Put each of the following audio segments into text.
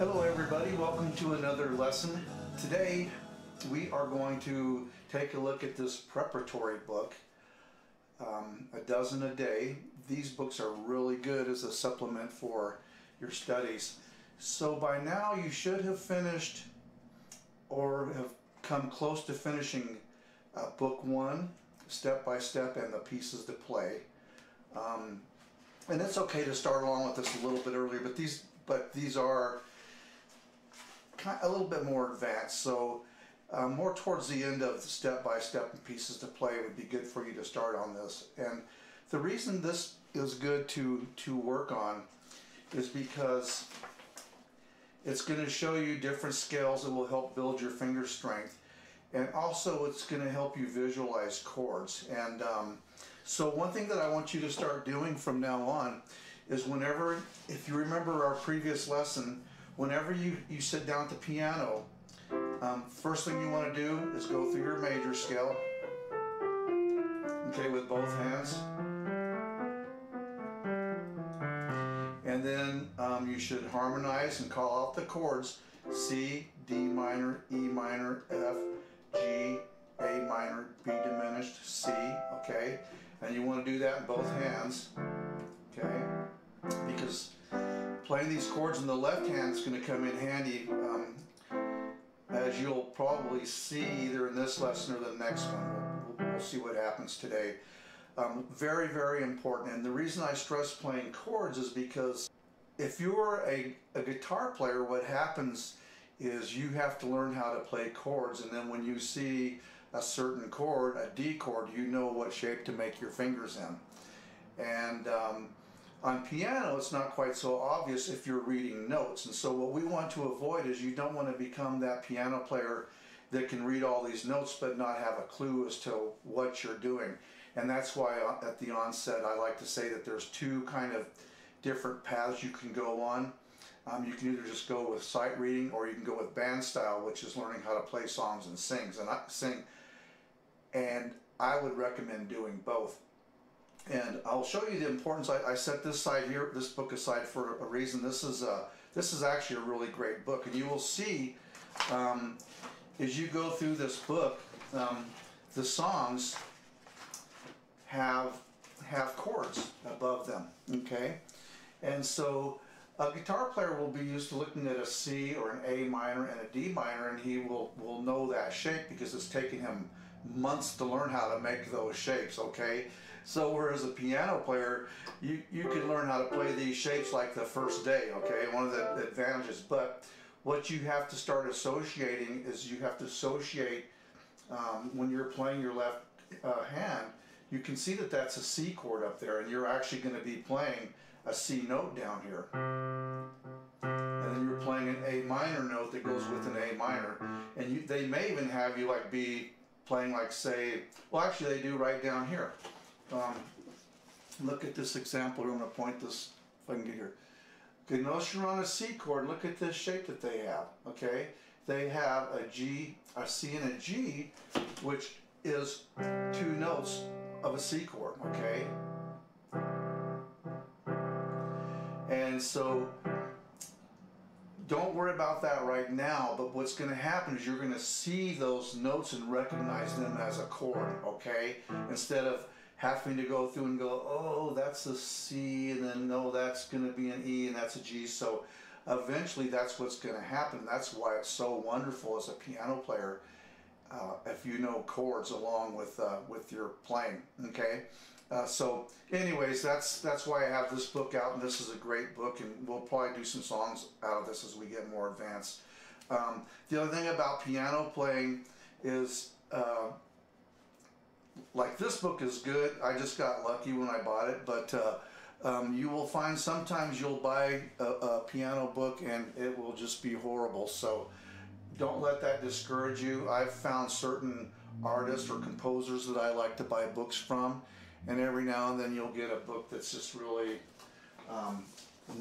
Hello everybody, welcome to another lesson. Today we are going to take a look at this preparatory book, A Dozen a Day. These books are really good as a supplement for your studies. So by now you should have finished or have come close to finishing book one, Step by Step and the Pieces to Play. And it's okay to start along with this a little bit earlier, but these are a little bit more advanced, so more towards the end of the Step by Step and Pieces to Play would be good for you to start on this. And the reason this is good to work on is because it's going to show you different scales that will help build your finger strength, and also it's going to help you visualize chords. And so one thing that I want you to start doing from now on is whenever, if you remember our previous lesson, whenever you sit down at the piano, first thing you want to do is go through your major scale, okay, with both hands. And then you should harmonize and call out the chords: C, D minor, E minor, F, G, A minor, B diminished, C, okay? And you want to do that in both hands, okay? Because playing these chords in the left hand is going to come in handy, as you'll probably see either in this lesson or the next one. We'll see what happens today. Very, very important. And the reason I stress playing chords is because if you're a guitar player, what happens is you have to learn how to play chords, and then when you see a certain chord, a D chord, you know what shape to make your fingers in. And on piano, it's not quite so obvious if you're reading notes. And so what we want to avoid is you don't want to become that piano player that can read all these notes but not have a clue as to what you're doing. And that's why at the onset I like to say that there's two kind of different paths you can go on. You can either just go with sight reading, or you can go with band style, which is learning how to play songs and sing. And I would recommend doing both. And I'll show you the importance. I set this book aside for a reason. This is actually a really great book, and you will see as you go through this book, the songs have chords above them. Okay, and so a guitar player will be used to looking at a C or an A minor and a D minor, and he will know that shape because it's taken him months to learn how to make those shapes. Okay. So whereas a piano player, you can learn how to play these shapes like the first day, okay, one of the advantages. But what you have to start associating is you have to associate, when you're playing your left hand, you can see that that's a C chord up there, and you're actually going to be playing a C note down here. And then you're playing an A minor note that goes with an A minor. And they may even have you like be playing like, say, well actually they do right down here. Look at this example. I'm going to point this, if I can get here. Okay, notice you're on a C chord. Look at this shape that they have. Okay, they have a G, a C, and a G, which is two notes of a C chord. Okay, and so don't worry about that right now. But what's going to happen is you're going to see those notes and recognize them as a chord. Okay, instead of having to go through and go, oh, that's a C, and then no, that's going to be an E, and that's a G. So eventually that's what's going to happen. That's why it's so wonderful as a piano player, if you know chords along with your playing. Okay, so anyways, that's why I have this book out, and this is a great book, and we'll probably do some songs out of this as we get more advanced. The other thing about piano playing is like this book is good. I just got lucky when I bought it, but you will find sometimes you'll buy a piano book and it will just be horrible. So don't let that discourage you. I've found certain artists or composers that I like to buy books from, and every now and then you'll get a book that's just really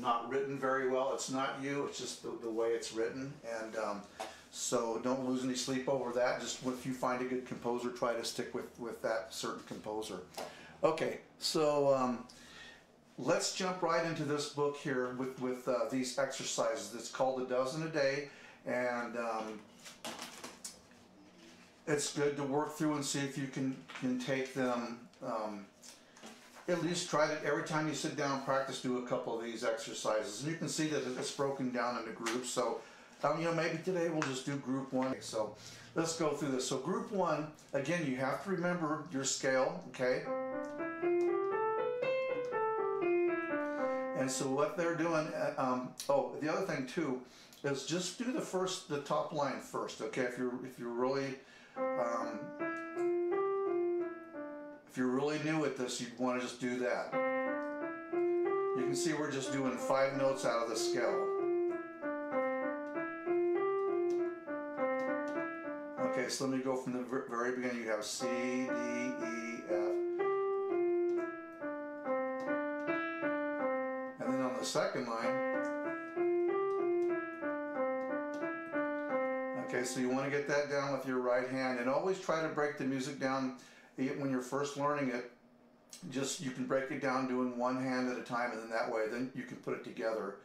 not written very well. It's not you, it's just the way it's written. And so don't lose any sleep over that. Just if you find a good composer, try to stick with that certain composer. Okay, so let's jump right into this book here with these exercises. It's called A Dozen a Day, and it's good to work through and see if you can take them. At least try to, every time you sit down and practice, do a couple of these exercises. And you can see that it's broken down into groups. So, you know, maybe today we'll just do group one. So let's go through this. So group one, again, you have to remember your scale, okay? And so what they're doing, oh, the other thing too, is just do the top line first, okay? If you're really, if you're really new at this, you'd want to just do that. You can see we're just doing 5 notes out of the scale. Okay, so let me go from the very beginning. You have C, D, E, F. And then on the second line, okay, so you want to get that down with your right hand, and always try to break the music down when you're first learning it. Just, you can break it down doing one hand at a time, and then that way then you can put it together.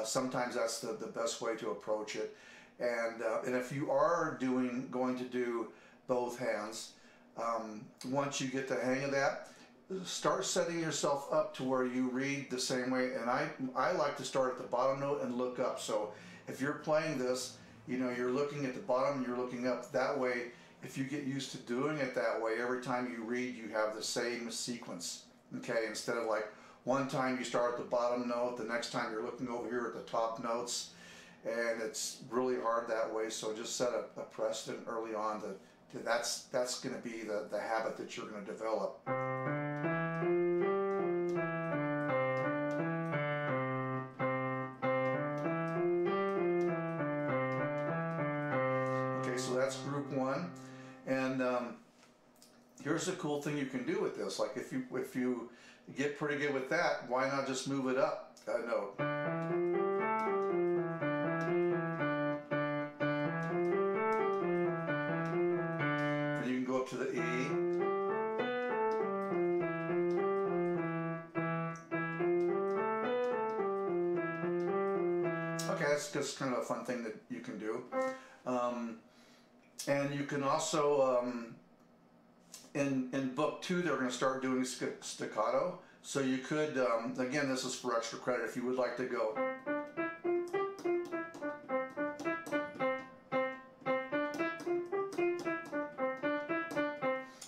Sometimes that's the best way to approach it. And if you are going to do both hands, once you get the hang of that, start setting yourself up to where you read the same way. And I like to start at the bottom note and look up. So if you're playing this, you know, you're looking at the bottom, you're looking up. That way, if you get used to doing it that way, every time you read, you have the same sequence, okay? Instead of like one time you start at the bottom note, the next time you're looking over here at the top notes, and it's really hard that way. So just set a precedent early on that's going to be the habit that you're going to develop. Okay, so that's group one. And here's a cool thing you can do with this. Like if you get pretty good with that, why not just move it up a note? And you can go up to the E. Okay, that's just kind of a fun thing that you can do. And you can also, in book 2, they're going to start doing staccato. So you could, again, this is for extra credit if you would like to go.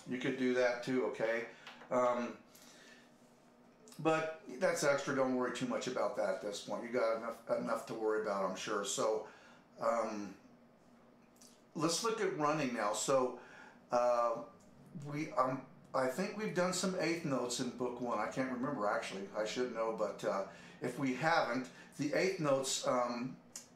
You could do that too, okay? But that's extra, don't worry too much about that at this point. You got enough to worry about, I'm sure. So, let's look at running now. So I think we've done some 8th notes in book 1. I can't remember actually. I should know, but if we haven't, the 8th notes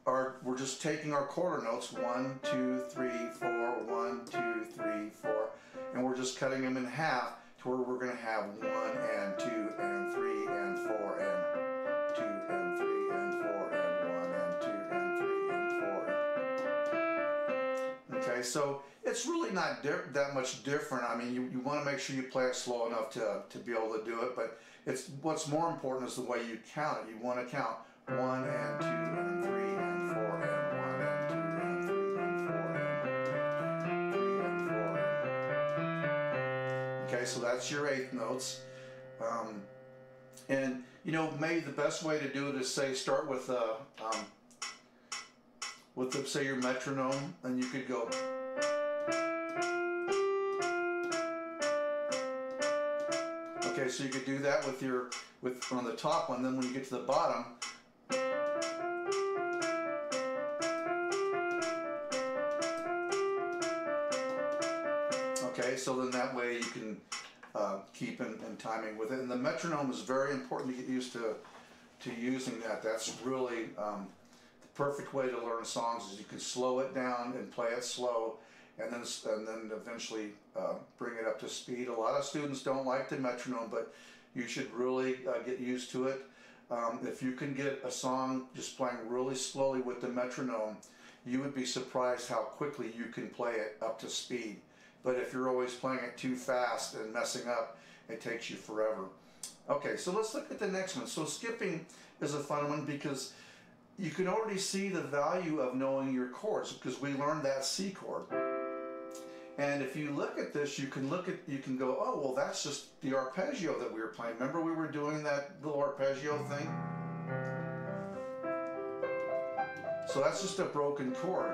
we're just taking our quarter notes 1, 2, 3, 4, 1, 2, 3, 4, and we're just cutting them in half to where we're going to have 1 and 2 and 3 and 4 and 2 and 3 and 4 and 1 and 2 and 3 and 4. Okay, so it's really not that much different. I mean, you want to make sure you play it slow enough to be able to do it, but what's more important is the way you count it. You want to count 1 and 2 and 3 and 4 and 1 and 2 and 3 and 4 and 3 and 4. Okay, so that's your 8th notes. And you know, maybe the best way to do it is start with say your metronome, and you could go. Okay, so you could do that with on the top one. Then when you get to the bottom, okay, so then that way you can keep in timing with it. And the metronome is very important to get used to using that. That's really the perfect way to learn songs. Is you can slow it down and play it slow, and then eventually bring it up to speed. A lot of students don't like the metronome, but you should really get used to it. If you can get a song just playing really slowly with the metronome, you would be surprised how quickly you can play it up to speed. But if you're always playing it too fast and messing up, it takes you forever. Okay, so let's look at the next one. So skipping is a fun one because you can already see the value of knowing your chords because we learned that C chord. And if you look at this, you can go, oh, well, that's just the arpeggio that we were playing. Remember we were doing that little arpeggio thing? So that's just a broken chord.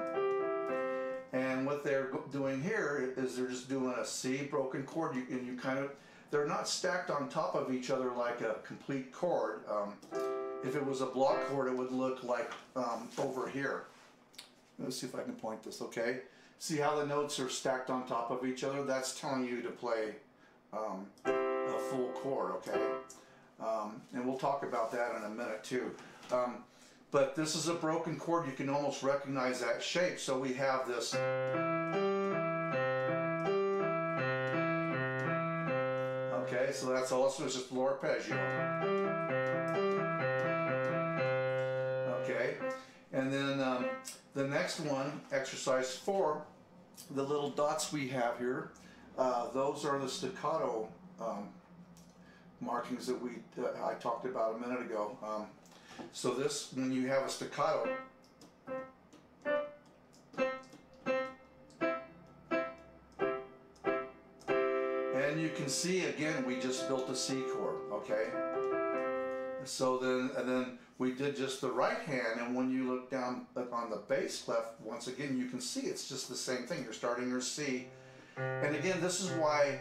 And what they're doing here is they're just doing a C broken chord, and you kind of, they're not stacked on top of each other like a complete chord. If it was a block chord, it would look like over here. Let's see if I can point this, okay? See how the notes are stacked on top of each other? That's telling you to play a full chord, okay? And we'll talk about that in a minute too. But this is a broken chord. You can almost recognize that shape. So we have this. Okay, so that's also just low arpeggio. Okay, and then the next one, exercise 4, the little dots we have here, those are the staccato markings that I talked about a minute ago. So this, when you have a staccato, and you can see again we just built a C chord, okay? So then we did just the right hand, and when you look down on the bass clef, once again you can see it's just the same thing. You're starting your C, and again this is why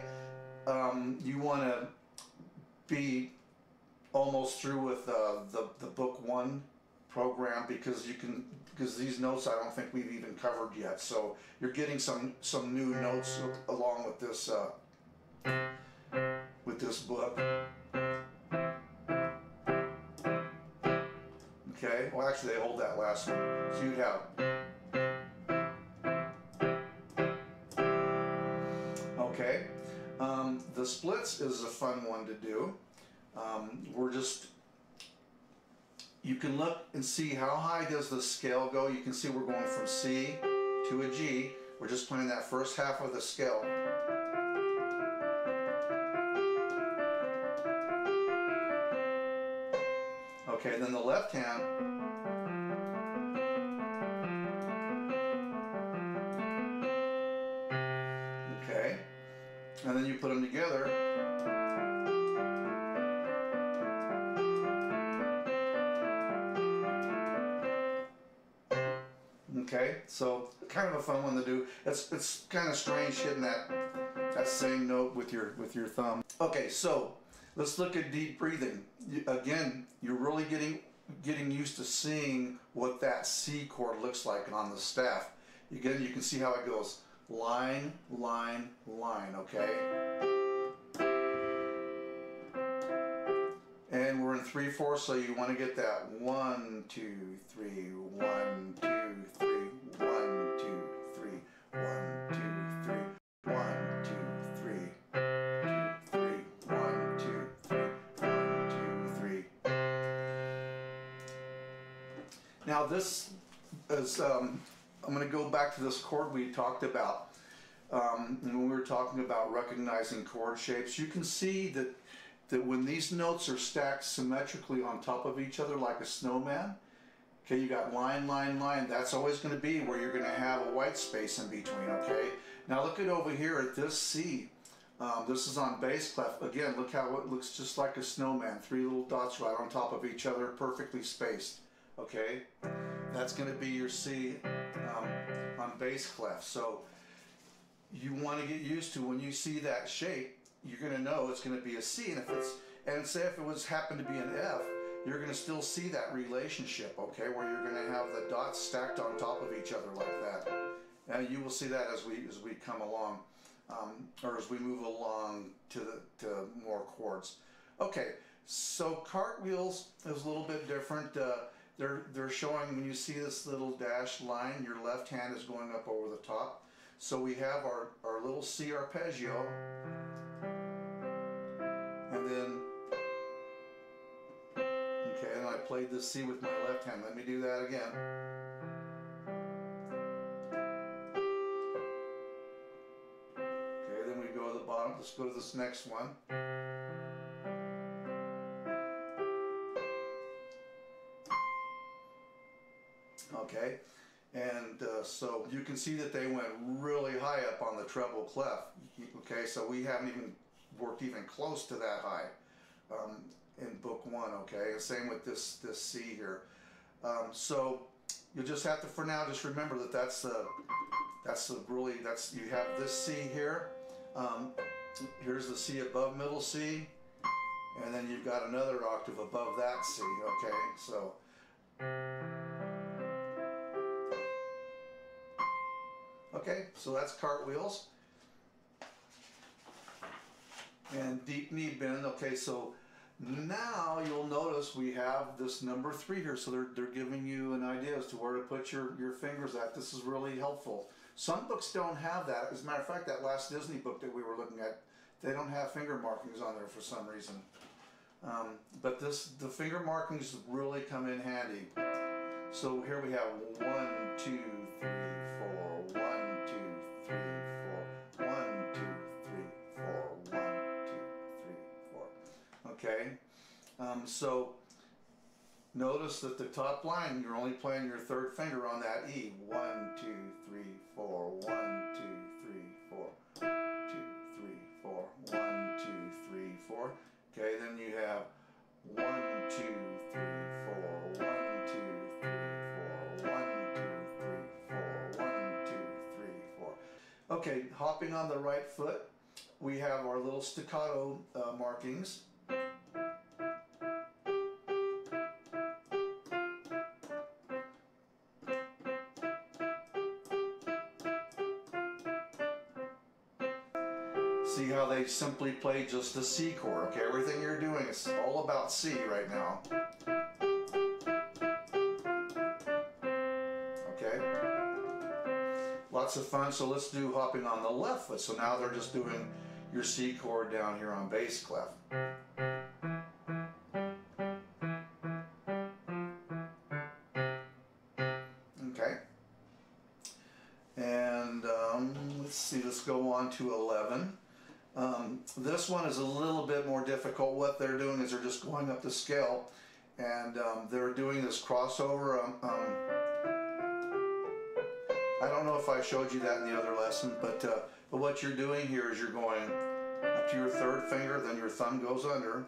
you want to be almost through with the book 1 program because these notes I don't think we've even covered yet. So you're getting some new notes along with this book. Okay. Well, actually, they hold that last one. So you'd have. Okay. The splits is a fun one to do. You can look and see how high does the scale go. You can see we're going from C to a G. We're just playing that first half of the scale. Okay, then the left hand. Okay, and then you put them together. Okay, so kind of a fun one to do. It's kind of strange hitting that same note with your thumb. Okay, so let's look at deep breathing. Again, you're really getting used to seeing what that C chord looks like on the staff. Again, you can see how it goes. Line, line, line, okay? And we're in 3/4, so you want to get that 1, 2, 3, 1, 2, 3, 1, 2, 3, 1, 2, 3, 1, 2, 3, 2, 3, 1, 2, 3, 1, 2, 3. Now this is, I'm going to go back to this chord we talked about when we were talking about recognizing chord shapes. You can see that when these notes are stacked symmetrically on top of each other like a snowman, okay, you got line, line, line, that's always going to be where you're going to have a white space in between, okay? Now look at over here at this C. This is on bass clef. Again, look how it looks just like a snowman. 3 little dots right on top of each other, perfectly spaced, okay? That's going to be your C on bass clef. So you want to get used to when you see that shape, you're going to know it's going to be a C, and say if it was happened to be an F, you're going to still see that relationship, okay, where you're going to have the dots stacked on top of each other like that. And you will see that as we come along, or as we move along to more chords. Okay, so cartwheels is a little bit different. They're showing when you see this little dashed line, your left hand is going up over the top. So we have our little C arpeggio. And then, okay, and I played this C with my left hand. Let me do that again. Okay, then we go to the bottom. Let's go to this next one. you can see that they went really high up on the treble clef. Okay, so we haven't even worked even close to that high in book 1. Okay, same with this C here. So you just have to, for now, just remember that that's you have this C here. Here's the C above middle C, and then you've got another octave above that C. Okay, so. Okay, so that's cartwheels. And deep knee bend. Okay, so now you'll notice we have this number 3 here. So they're giving you an idea as to where to put your fingers at. This is really helpful. Some books don't have that. As a matter of fact, that last Disney book that we were looking at, they don't have finger markings on there for some reason. But the finger markings really come in handy. So here we have 1, 2, 3, 4. 1, 2, 3, 4. 1, 2, 3, 4. 1, 2, 3, 4. Okay. So notice that the top line, you're only playing your third finger on that E. 1, 2, 3, 4. 1, 2, 3, 4. 2, 3, 4. 1, 2, 3, 4. Okay, then you have 1, 2, 3, 4. 1, 2, 3, 4. 1, 2, 3, 4. 1, 2, 3, 4. Okay, hopping on the right foot, we have our little staccato markings. See how they simply play just the C chord. Okay, everything you're doing is all about C right now. Okay, lots of fun. So let's do hopping on the left foot. So now they're just doing your C chord down here on bass clef. Okay, and let's see, let's go on to 11. This one is a little bit more difficult. What they're doing is they're just going up the scale, and they're doing this crossover. I don't know if I showed you that in the other lesson, but what you're doing here is you're going up to your third finger, then your thumb goes under.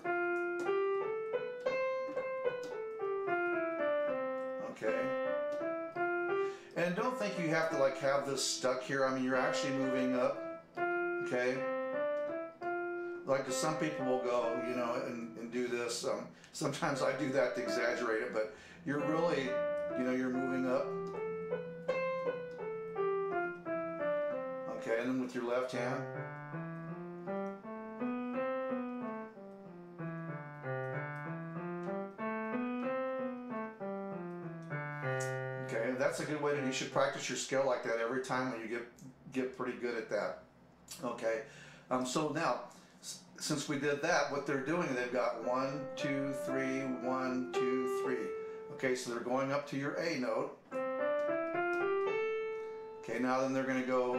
Okay. And don't think you have to like have this stuck here. I mean, you're actually moving up. Okay. Like some people will go, you know, and do this. Sometimes I do that to exaggerate it, but you're really, you know, you're moving up. Okay, and then with your left hand. Okay, that's a good way to, you should practice your scale like that every time when you get pretty good at that. Okay, so now, since we did that, what they're doing, they've got 1, 2, 3, 1, 2, 3. Okay, so they're going up to your A note. Okay, now then they're going to go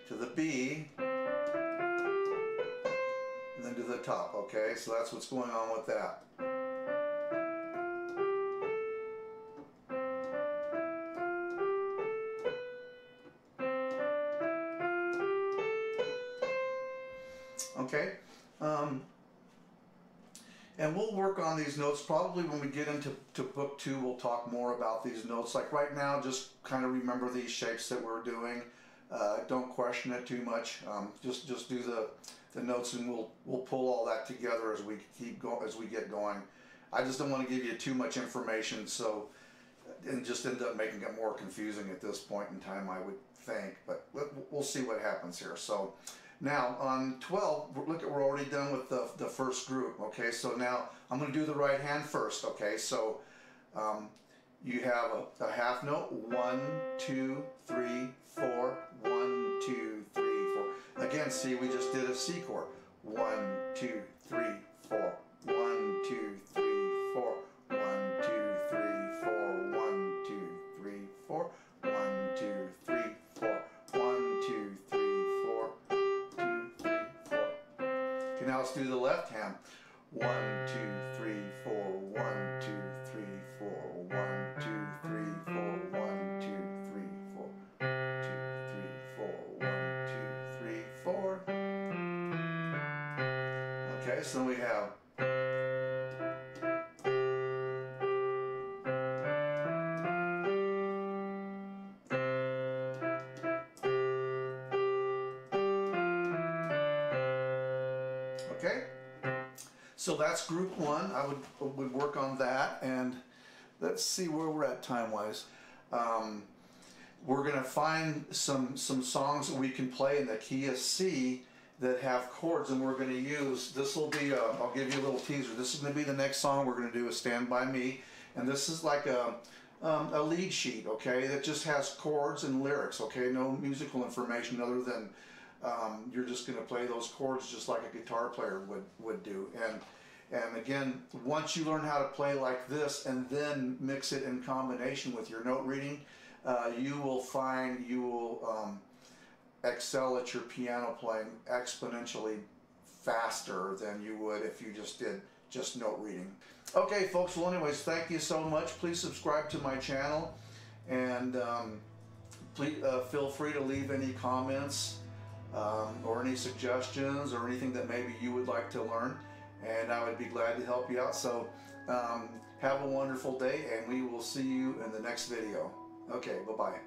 to the B, and then to the top. Okay, so that's what's going on with that. Okay, and we'll work on these notes probably when we get into book 2. We'll talk more about these notes. Like right now, just kind of remember these shapes that we're doing. Don't question it too much. Just do the notes, and we'll pull all that together as we get going. I just don't want to give you too much information, so and just end up making it more confusing at this point in time, I would think. But we'll see what happens here. So. Now on 12, look at, we're already done with the first group. Okay, so now I'm going to do the right hand first. Okay, so you have a half note, 1, 2, 3, 4, 1, 2, 3, 4. Again, see, we just did a C chord. 1, 2, 3, 4. 1, 2, 3, 4. 1, 2, 3, 4. 1, 2, 3, 4. 1, 2, 3, 4. 1, 2, 3, 4. Okay, now let's do the left hand. 1, 2, 3, 4. 1, 2, 3, 4. 1, 2, 3, 4. 1, 2, Okay, so we have okay. So that's group one. I would work on that, and let's see where we're at time-wise. We're gonna find some songs that we can play in the key of C that have chords, and we're gonna use, this will be, I'll give you a little teaser. This is gonna be the next song we're gonna do, is Stand By Me, and this is like a lead sheet, okay, that just has chords and lyrics, okay, no musical information other than you're just gonna play those chords just like a guitar player would do. And again, once you learn how to play like this and then mix it in combination with your note reading, you will find you will excel at your piano playing exponentially faster than you would if you just did just note reading. Okay, folks, well anyways, thank you so much. Please subscribe to my channel, and please feel free to leave any comments or any suggestions or anything that maybe you would like to learn, and I would be glad to help you out. So have a wonderful day, and we will see you in the next video. Okay, bye-bye.